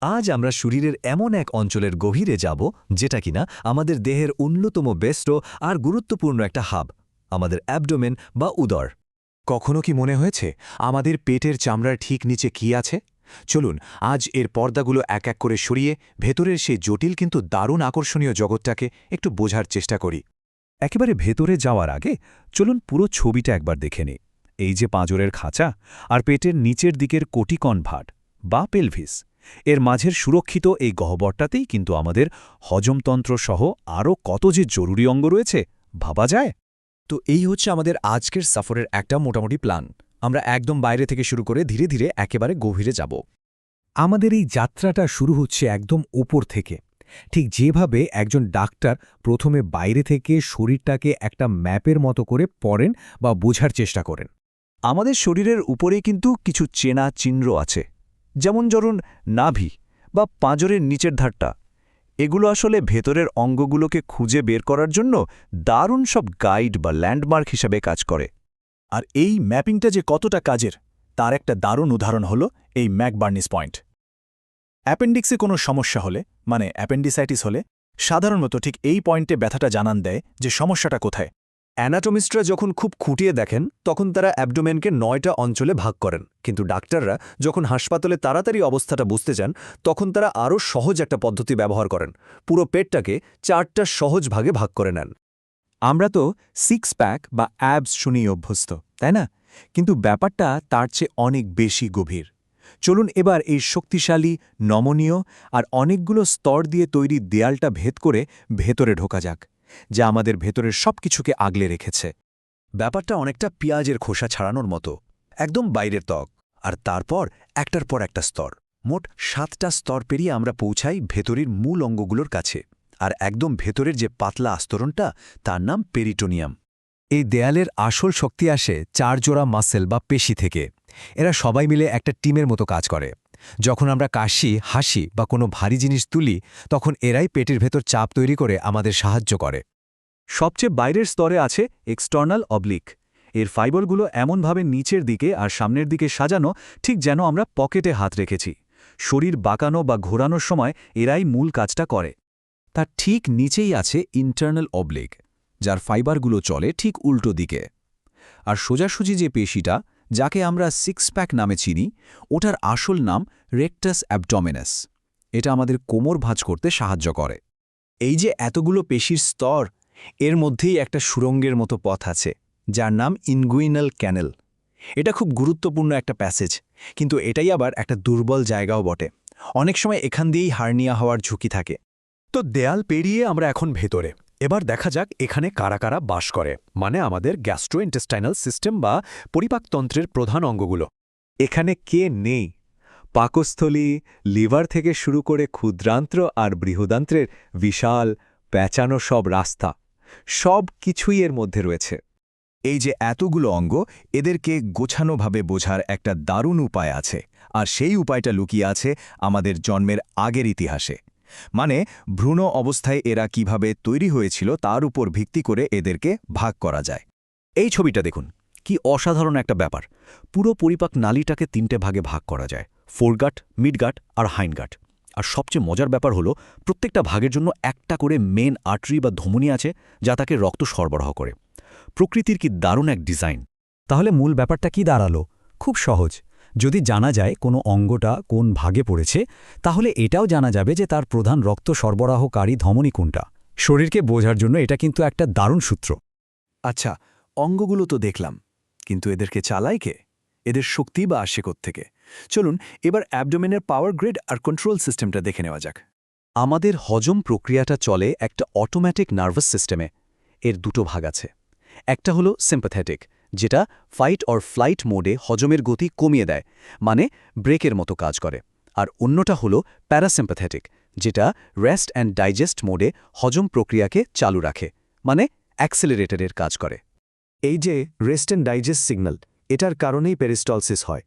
আজ আমরা শরীরের এমন এক অঞ্চলের গভীরে যাব যেটা কিনা আমাদের দেহের অন্যতম ব্যস্ত আর গুরুত্বপূর্ণ একটা হাব, আমাদের অ্যাবডোমেন বা উদর। কখনো কি মনে হয়েছে আমাদের পেটের চামড়ার ঠিক নিচে কি আছে? চলুন আজ এর পর্দাগুলো এক এক করে সরিয়ে ভেতরের সেই জটিল কিন্তু দারুণ আকর্ষণীয় জগৎটাকে একটু বোঝার চেষ্টা করি। একেবারে ভেতরে যাওয়ার আগে চলুন পুরো ছবিটা একবার দেখে নিই। এই যে পাঁজরের খাঁচা আর পেটের নিচের দিকের কোটিকন ভাট বা পেলভিস, এর মাঝের সুরক্ষিত এই গহ্বরটাতেই কিন্তু আমাদের হজমতন্ত্র সহ আরও কত যে জরুরি অঙ্গ রয়েছে ভাবা যায়। তো এই হচ্ছে আমাদের আজকের সফরের একটা মোটামুটি প্ল্যান। আমরা একদম বাইরে থেকে শুরু করে ধীরে ধীরে একেবারে গভীরে যাব। আমাদের এই যাত্রাটা শুরু হচ্ছে একদম উপর থেকে, ঠিক যেভাবে একজন ডাক্তার প্রথমে বাইরে থেকে শরীরটাকে একটা ম্যাপের মতো করে পড়েন বা বোঝার চেষ্টা করেন। আমাদের শরীরের উপরেই কিন্তু কিছু চেনা চিহ্ন আছে, যেমন ধরুন নাভি বা পাঁজরের নিচের ধারটা। এগুলো আসলে ভেতরের অঙ্গগুলোকে খুঁজে বের করার জন্য দারুণ সব গাইড বা ল্যান্ডমার্ক হিসাবে কাজ করে। আর এই ম্যাপিংটা যে কতটা কাজের তার একটা দারুণ উদাহরণ হলো এই ম্যাকবার্নিস পয়েন্ট। অ্যাপেন্ডিক্সে কোনো সমস্যা হলে, মানে অ্যাপেন্ডিসাইটিস হলে, সাধারণত ঠিক এই পয়েন্টে ব্যথাটা জানান দেয় যে সমস্যাটা কোথায়। অ্যানাটমিস্টরা যখন খুব খুঁটিয়ে দেখেন তখন তারা অ্যাবডোমেনকে 9টা অঞ্চলে ভাগ করেন, কিন্তু ডাক্তাররা যখন হাসপাতালে তাড়াতাড়ি অবস্থাটা বুঝতে চান তখন তারা আরও সহজ একটা পদ্ধতি ব্যবহার করেন। পুরো পেটটাকে 4টা সহজ ভাগে ভাগ করে নেন। আমরা তো সিক্স প্যাক বা অ্যাবস শুনেই অভ্যস্ত, তাই না? কিন্তু ব্যাপারটা তার চেয়ে অনেক বেশি গভীর। চলুন এবার এই শক্তিশালী, নমনীয় আর অনেকগুলো স্তর দিয়ে তৈরি দেয়ালটা ভেদ করে ভেতরে ঢোকা যাক, যা আমাদের ভেতরের সবকিছুকে আগলে রেখেছে। ব্যাপারটা অনেকটা পেঁয়াজের খোসা ছাড়ানোর মতো, একদম বাইরের ত্বক, আর তারপর একটার পর একটা স্তর। মোট 7টা স্তর পেরিয়ে আমরা পৌঁছাই ভেতরের মূল অঙ্গগুলোর কাছে। আর একদম ভেতরের যে পাতলা আস্তরণটা, তার নাম পেরিটোনিয়াম। এই দেয়ালের আসল শক্তি আসে 4 জোড়া মাসেল বা পেশি থেকে। এরা সবাই মিলে একটা টিমের মতো কাজ করে। যখন আমরা কাশি, হাসি বা কোনো ভারী জিনিস তুলি, তখন এরাই পেটের ভেতর চাপ তৈরি করে আমাদের সাহায্য করে। সবচেয়ে বাইরের স্তরে আছে এক্সটার্নাল অবলিক। এর ফাইবারগুলো এমনভাবে নিচের দিকে আর সামনের দিকে সাজানো, ঠিক যেন আমরা পকেটে হাত রেখেছি। শরীর বাঁকানো বা ঘোরানোর সময় এরাই মূল কাজটা করে। তার ঠিক নিচেই আছে ইন্টারনাল অবলিক, যার ফাইবারগুলো চলে ঠিক উল্টো দিকে। আর সোজাসুজি যে পেশিটা, যাকে আমরা সিক্স প্যাক নামে চিনি, ওটার আসল নাম রেকটাস অ্যাবডোমিনাস। এটা আমাদের কোমর ভাঁজ করতে সাহায্য করে। এই যে এতগুলো পেশির স্তর, এর মধ্যেই একটা সুড়ঙ্গের মতো পথ আছে, যার নাম ইনগুইনাল ক্যানেল। এটা খুব গুরুত্বপূর্ণ একটা প্যাসেজ, কিন্তু এটাই আবার একটা দুর্বল জায়গাও বটে। অনেক সময় এখান দিয়েই হার্নিয়া হওয়ার ঝুঁকি থাকে। তো দেয়াল পেরিয়ে আমরা এখন ভেতরে। এবার দেখা যাক এখানে কারা কারা বাস করে, মানে আমাদের গ্যাস্ট্রোইন্টেস্টাইনাল সিস্টেম বা পরিপাকতন্ত্রের প্রধান অঙ্গগুলো। এখানে কে নেই? পাকস্থলী, লিভার থেকে শুরু করে ক্ষুদ্রান্ত্র আর বৃহদান্ত্রের বিশাল প্যাঁচানো সব রাস্তা, সব কিছুই এর মধ্যে রয়েছে। এই যে এতগুলো অঙ্গ, এদেরকে গোছানোভাবে বোঝার একটা দারুণ উপায় আছে, আর সেই উপায়টা লুকিয়ে আছে আমাদের জন্মের আগের ইতিহাসে। মানে ভ্রূণ অবস্থায় এরা কিভাবে তৈরি হয়েছিল তার উপর ভিত্তি করে এদেরকে ভাগ করা যায়। এই ছবিটা দেখুন, কি অসাধারণ একটা ব্যাপার। পুরো পরিপাক নালীটাকে 3টে ভাগে ভাগ করা যায়: ফোরগাট, মিডগাট আর হাইন্ডগাট। আর সবচেয়ে মজার ব্যাপার হলো, প্রত্যেকটা ভাগের জন্য একটা করে মেন আর্টারি বা ধমনী আছে, যা তাকে রক্ত সরবরাহ করে। প্রকৃতির কি দারুণ এক ডিজাইন! তাহলে মূল ব্যাপারটা কি দাঁড়ালো? খুব সহজ। যদি জানা যায় কোনো অঙ্গটা কোন ভাগে পড়েছে, তাহলে এটাও জানা যাবে যে তার প্রধান রক্ত সরবরাহকারী ধমনী কোনটা। শরীরকে বোঝার জন্য এটা কিন্তু একটা দারুণ সূত্র। আচ্ছা, অঙ্গগুলো তো দেখলাম, কিন্তু এদেরকে চালায় কে? এদের শক্তি বা আসে থেকে? চলুন এবার অ্যাবডোমেনের পাওয়ার গ্রিড আর কন্ট্রোল সিস্টেমটা দেখে নেওয়া যাক। আমাদের হজম প্রক্রিয়াটা চলে একটা অটোমেটিক নার্ভাস সিস্টেমে। এর দুটো ভাগ আছে। একটা হলো সিম্প্যাথেটিক, যেটা ফাইট অর ফ্লাইট মোডে হজমের গতি কমিয়ে দেয়, মানে ব্রেকের মতো কাজ করে। আর অন্যটা হলো প্যারাসিম্প্যাথেটিক, যেটা রেস্ট অ্যান্ড ডাইজেস্ট মোডে হজম প্রক্রিয়াকে চালু রাখে, মানে অ্যাক্সেলারেটরের কাজ করে। এই যে রেস্ট অ্যান্ড ডাইজেস্ট সিগন্যাল, এটার কারণেই পেরিস্টলসিস হয়।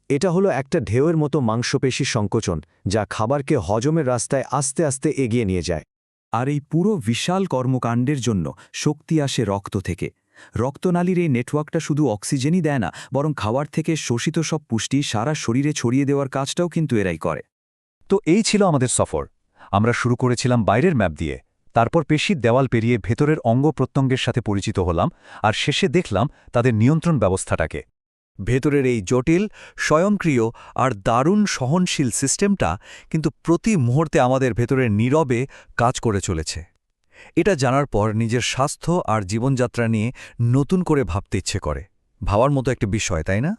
এটা হলো একটা ঢেউয়ের মতো মাংসপেশি সংকোচন, যা খাবারকে হজমের রাস্তায় আস্তে আস্তে এগিয়ে নিয়ে যায়। আর এই পুরো বিশাল কর্মকাণ্ডের জন্য শক্তি আসে রক্ত থেকে। রক্তনালীর এই নেটওয়ার্কটা শুধু অক্সিজেনই দেয় না, বরং খাবার থেকে শোষিত সব পুষ্টি সারা শরীরে ছড়িয়ে দেওয়ার কাজটাও কিন্তু এরাই করে। তো এই ছিল আমাদের সফর। আমরা শুরু করেছিলাম বাইরের ম্যাপ দিয়ে, তারপর পেশির দেওয়াল পেরিয়ে ভেতরের অঙ্গ প্রত্যঙ্গের সাথে পরিচিত হলাম, আর শেষে দেখলাম তাদের নিয়ন্ত্রণ ব্যবস্থাটাকে। ভেতরের এই জটিল, স্বয়ংক্রিয় আর দারুণ সহনশীল সিস্টেমটা কিন্তু প্রতি মুহূর্তে আমাদের ভেতরে নীরবে কাজ করে চলেছে। এটা জানার পর নিজের স্বাস্থ্য আর জীবনযাত্রা নিয়ে নতুন করে ভাবতে ইচ্ছে করে। ভাবার মতো একটা বিষয়, তাই না?